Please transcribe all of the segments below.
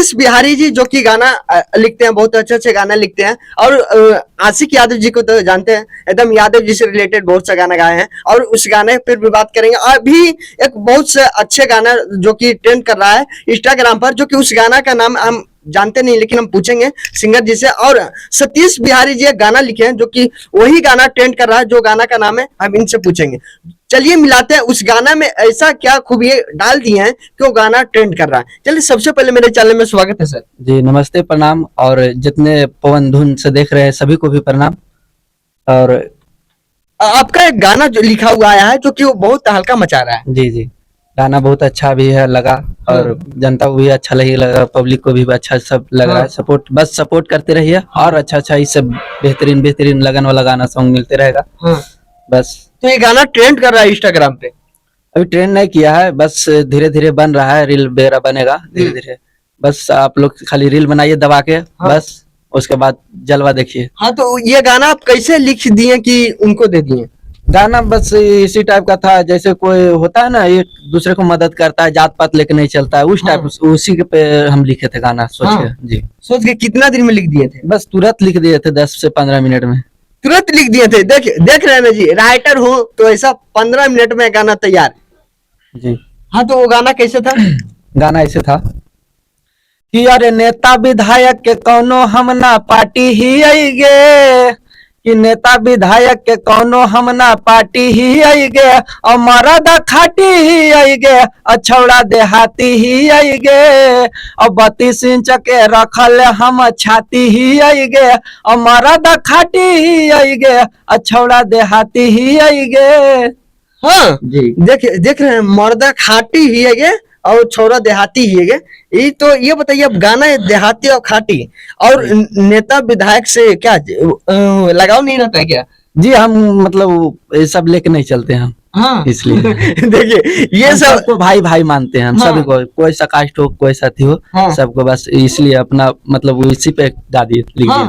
सतीश बिहारी जी जो कि गाना लिखते हैं, बहुत अच्छे अच्छे गाना लिखते हैं। और आशिक यादव जी को तो जानते हैं, एकदम यादव जी से रिलेटेड बहुत सा गाना गाए हैं। और उस गाने पर भी बात करेंगे। अभी एक बहुत से अच्छे गाना जो कि ट्रेंड कर रहा है इंस्टाग्राम पर, जो कि उस गाना का नाम हम जानते नहीं, लेकिन हम पूछेंगे सिंगर जी से। और सतीश बिहारी जी एक गाना लिखे हैं जो कि वही गाना ट्रेंड कर रहा है, जो गाना का नाम है, हम इनसे पूछेंगे। चलिए मिलाते हैं उस गाना में ऐसा क्या खूबी डाल दिए हैं कि वो गाना ट्रेंड कर रहा है। चलिए, सबसे पहले मेरे चैनल में स्वागत है सर। जी नमस्ते, प्रणाम। और जितने पवन धुन से देख रहे हैं सभी को भी प्रणाम। और आपका एक गाना जो लिखा हुआ आया है जो कि वो बहुत तहलका मचा रहा है। जी जी, गाना बहुत अच्छा भी है लगा, और जनता को भी अच्छा लगा, पब्लिक को भी अच्छा सब लग रहा है। सपोर्ट, बस सपोर्ट करते रहिए, और अच्छा ही सब बेहतरीन बेहतरीन लगन वाला गाना सॉन्ग मिलते रहेगा। बस। तो ये गाना ट्रेंड कर रहा है इंस्टाग्राम पे? अभी ट्रेंड नहीं किया है, बस धीरे धीरे बन रहा है, रील वगैरह बनेगा धीरे धीरे। बस आप लोग खाली रील बनाइए दबा के, बस उसके बाद जलवा देखिए। हाँ, तो ये गाना आप कैसे लिख दिए कि उनको दे दिए? गाना बस इसी टाइप का था, जैसे कोई होता है ना, एक दूसरे को मदद करता है, जात पात लेके नहीं चलता है, उस टाइप उसी के पे हम लिखे थे गाना सोच के। जी, सोच के कितना दिन में लिख दिए थे? बस तुरंत लिख दिए थे, 10 से 15 मिनट में तुरंत लिख दिए थे। देख रहे हैं ना जी, राइटर हूँ तो ऐसा 15 मिनट में गाना तैयार। जी हाँ, तो वो गाना कैसे था? गाना ऐसे था कि अरे नेता विधायक के कौनो हम ना पार्टी ही आइगे, कि नेता विधायक के कौनो हम ना पार्टी ही आइगे, और मरद खाटी ही आइगे, अछौड़ा देहाती ही आइगे, और 32 इंच के रखल हम छाती ही आइगे, और मरद खाटी ही आइगे, अछौड़ा देहाती ही आइगे। हाँ जी, देख रहे हैं, मर्दा खाटी ही है गे और छोरा देहाती ही है गे। ये तो ये बताइए, अब गाना है देहाती और खाटी, और नेता विधायक से क्या लगाव नहीं रहता है क्या? जी हम मतलब ये सब लेके नहीं चलते हम। हाँ, इसलिए देखिए ये सब सबको भाई भाई मानते हैं हम। हाँ। सभी को, कोई सा कास्ट हो कोई साथी हो, सबको बस इसलिए अपना मतलब इसी पे लिख दिए।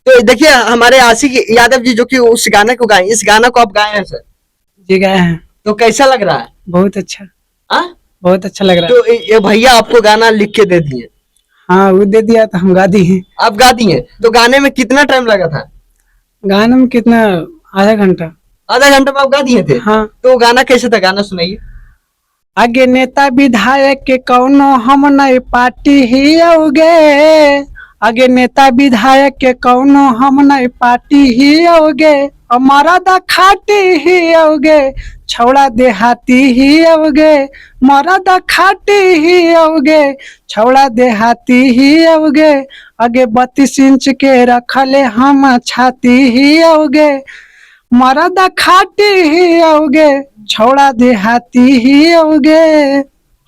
तो देखिए, हमारे आशिक यादव जी जो कि उस गाने को गाए, इस गाना को आप गाए हैं सर? जी गए हैं। तो कैसा लग रहा है? बहुत अच्छा। हाँ, बहुत अच्छा लग रहा है। तो ये भैया आपको गाना लिख के दे दिए? हाँ, वो दे दिया तो हम गा दिए। आप गा दिए? तो गाने में कितना टाइम लगा था? गाने में कितना, आधा घंटा। आधा घंटा में आप गा दिए थे? हाँ। तो गाना कैसे था? गाना सुनाइए। आगे नेता विधायक के कौनो हम नहीं पार्टी ही आओगे, आगे नेता विधायक के कौनो हम नहीं पार्टी ही आओगे, हमारा दा खाटी ही आओगे, छौड़ा देहाती ही आओगे, मरदा खाटी ही आओगे, छौड़ा देहाती ही आओगे, आगे 32 इंच के रखले हम छाती ही आओगे, मरदा खाटी ही आओगे, छौड़ा देहाती ही आओगे।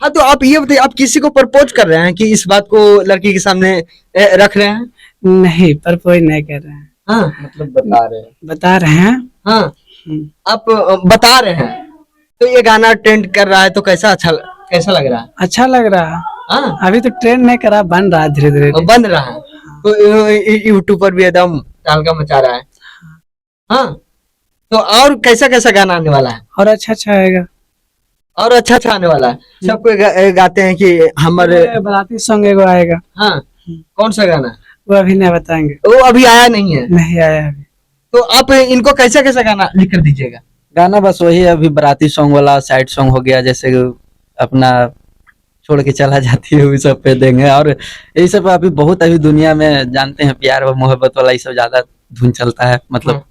हाँ, तो आप ये बताइए, आप किसी को प्रपोज कर रहे हैं कि इस बात को लड़की के सामने रख रहे हैं? नहीं, प्रपोज नहीं कर रहे हैं। हाँ, मतलब बता रहे हैं। हाँ, आप बता रहे हैं। तो ये गाना ट्रेंड कर रहा है, तो कैसा लग रहा है? अच्छा लग रहा है। हाँ, अभी तो ट्रेंड नहीं करा, बन रहा है धीरे धीरे। बन रहा है। तो यूट्यूब पर भी एकदम तहलका मचा रहा है। हाँ, तो और कैसा गाना आने वाला है? और अच्छा आएगा। और अच्छा आने वाला है। सबको गाते हैं कि हमारे बाराती सॉन्ग एगो आएगा। हाँ, कौन सा गाना? वो अभी नहीं बताएंगे। वो अभी आया नहीं है? नहीं आया अभी। तो आप इनको कैसा गाना लिख कर दीजिएगा? गाना बस वही अभी बराती सॉन्ग वाला साइड सॉन्ग हो गया, जैसे अपना छोड़ के चला जाती है, उस सब पे देंगे। और यही सब अभी बहुत, अभी दुनिया में जानते हैं प्यार और मोहब्बत वाला ये सब ज्यादा धुन चलता है, मतलब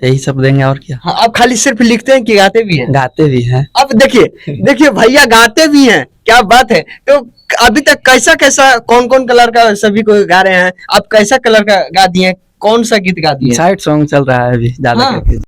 यही सब देंगे। और क्या? हाँ, आप खाली सिर्फ लिखते हैं कि गाते भी हैं? गाते भी हैं। अब देखिए भैया गाते भी हैं, क्या बात है। तो अभी तक कैसा कौन कलर का सभी को गा रहे हैं? आप कैसा कलर का गा दिए? कौन सा गीत गा दिए? साइड सॉन्ग चल रहा है अभी ज्यादा करके।